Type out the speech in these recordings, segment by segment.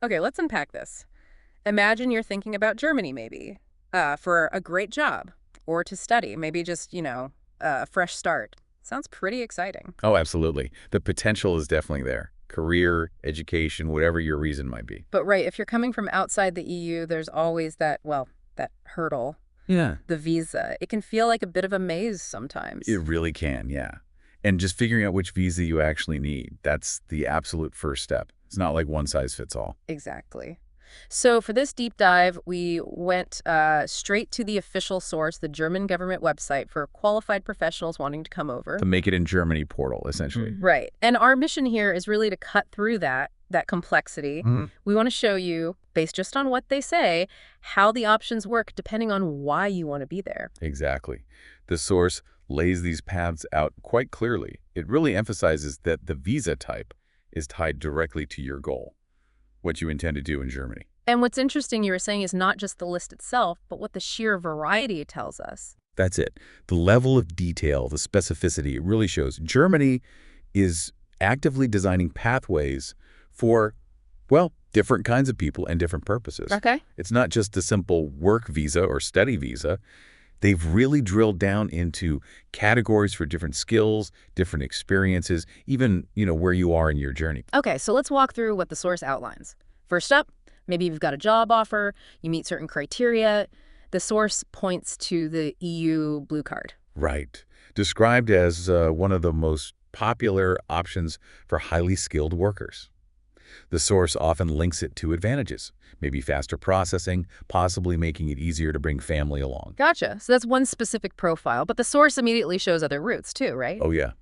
Okay, let's unpack this. Imagine you're thinking about Germany, maybe, for a great job or to study, maybe just, a fresh start. Sounds pretty exciting. Oh, absolutely. The potential is definitely there. Career, education, whatever your reason might be. But right, if you're coming from outside the EU, there's always that, well, that hurdle, Yeah. the visa. It can feel like a bit of a maze It sometimes. really can, yeah. And just figuring out which visa you actually need, that's the absolute first step. It's not like one size fits all. Exactly. So for this deep dive, we went straight to the official source, the German government website for qualified professionals wanting to come over. The Make It in Germany portal, essentially. Right. And our mission here is really to cut through that complexity. Mhm. We want to show you, based just on what they say, how the options work depending on why you want to be there. Exactly. The source lays these paths out quite clearly. It really emphasizes that the visa type is tied directly to your goal, what you intend to do in Germany. And what's interesting, you were saying, is not just the list itself, but what the sheer variety tells us. That's it. The level of detail, the specificity, it really shows. Germany is actively designing pathways for, well, different kinds of people and different purposes. Okay. It's not just a simple work visa or study visa. They've really drilled down into categories for different skills, different experiences, even, where you are in your journey. Okay, so let's walk through what the source outlines. First up, maybe you've got a job offer, you meet certain criteria. The source points to the EU Blue Card. Right. Described as one of the most popular options for highly skilled workers. The source often links it to advantages, maybe faster processing, possibly making it easier to bring family along. Gotcha. So that's one specific profile, but the source immediately shows other routes too, right? Oh, yeah.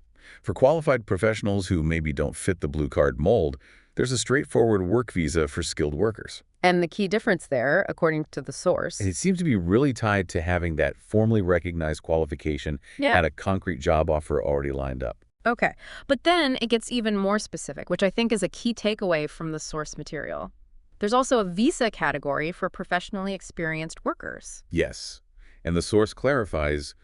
For qualified professionals who maybe don't fit the blue card mold, there's a straightforward work visa for skilled workers. And the key difference there, according to the source. And it seems to be really tied to having that formally recognized qualification Yeah. and a concrete job offer already lined up. Okay. But then it gets even more specific, which I think is a key takeaway from the source material. There's also a visa category for professionally experienced workers. Yes. And the source clarifies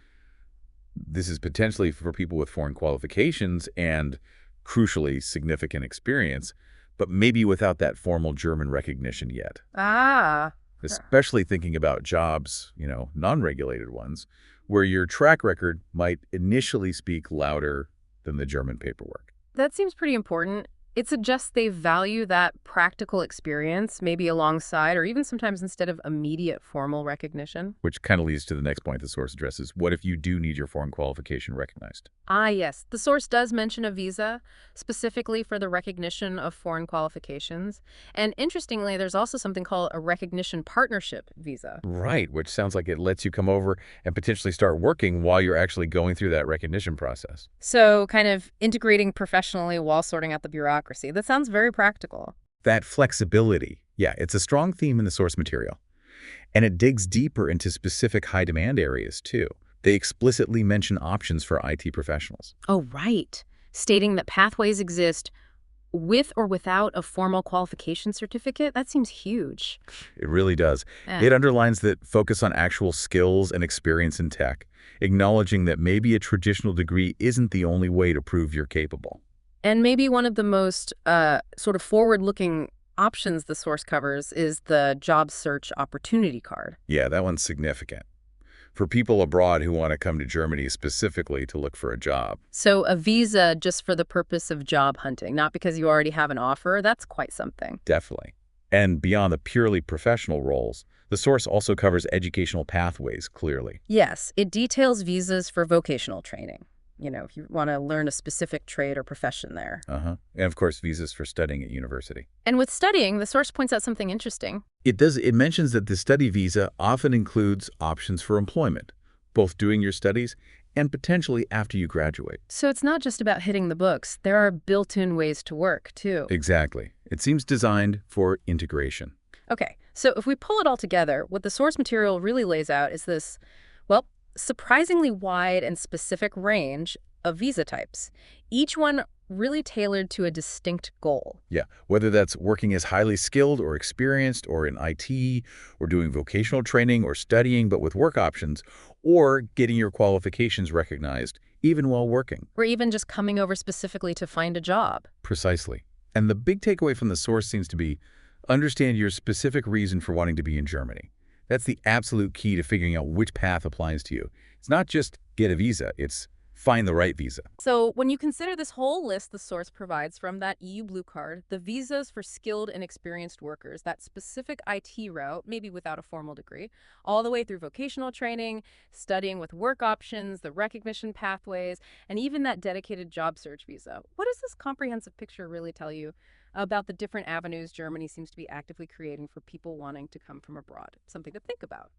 this is potentially for people with foreign qualifications and, crucially, significant experience, but maybe without that formal German recognition yet. Ah. Especially thinking about jobs, non-regulated ones, where your track record might initially speak louder than the German paperwork. That seems pretty important. It suggests they value that practical experience, maybe alongside or even sometimes instead of immediate formal recognition. Which kind of leads to the next point the source addresses. What if you do need your foreign qualification recognized? Ah, yes. The source does mention a visa, specifically for the recognition of foreign qualifications. And interestingly, there's also something called a recognition partnership visa. Right, which sounds like it lets you come over and potentially start working while you're actually going through that recognition process. So kind of integrating professionally while sorting out the bureaucracy. That sounds very practical. That flexibility, yeah, it's a strong theme in the source material. And it digs deeper into specific high-demand areas, too. They explicitly mention options for IT professionals. Oh, right. Stating that pathways exist with or without a formal qualification certificate. That seems huge. It really does. Eh. It underlines that focus on actual skills and experience in tech, acknowledging that maybe a traditional degree isn't the only way to prove you're capable. And maybe one of the most sort of forward-looking options the source covers is the job search opportunity card. Yeah, that one's significant. For people abroad who want to come to Germany specifically to look for a job. So a visa just for the purpose of job hunting, not because you already have an offer, that's quite something. Definitely. And beyond the purely professional roles, the source also covers educational pathways clearly. Yes, it details visas for vocational training. If you want to learn a specific trade or profession there. And of course, visas for studying at university. And with studying, the source points out something interesting. It mentions that the study visa often includes options for employment, both doing your studies and potentially after you graduate. So it's not just about hitting the books. There are built-in ways to work, too. Exactly. It seems designed for integration. Okay, so if we pull it all together, what the source material really lays out is this, well, surprisingly wide and specific range of visa types, each one really tailored to a distinct goal. Yeah, whether that's working as highly skilled or experienced or in IT or doing vocational training or studying but with work options or getting your qualifications recognized even while working. Or even just coming over specifically to find a job. Precisely. And the big takeaway from the source seems to be Understand your specific reason for wanting to be in Germany. That's the absolute key to figuring out which path applies to you. It's not just get a visa, it's find the right visa. So when you consider this whole list the source provides from that EU Blue Card, the visas for skilled and experienced workers, that specific IT route, maybe without a formal degree, all the way through vocational training, studying with work options, the recognition pathways, and even that dedicated job search visa. What does this comprehensive picture really tell you about the different avenues Germany seems to be actively creating for people wanting to come from abroad? Something to think about.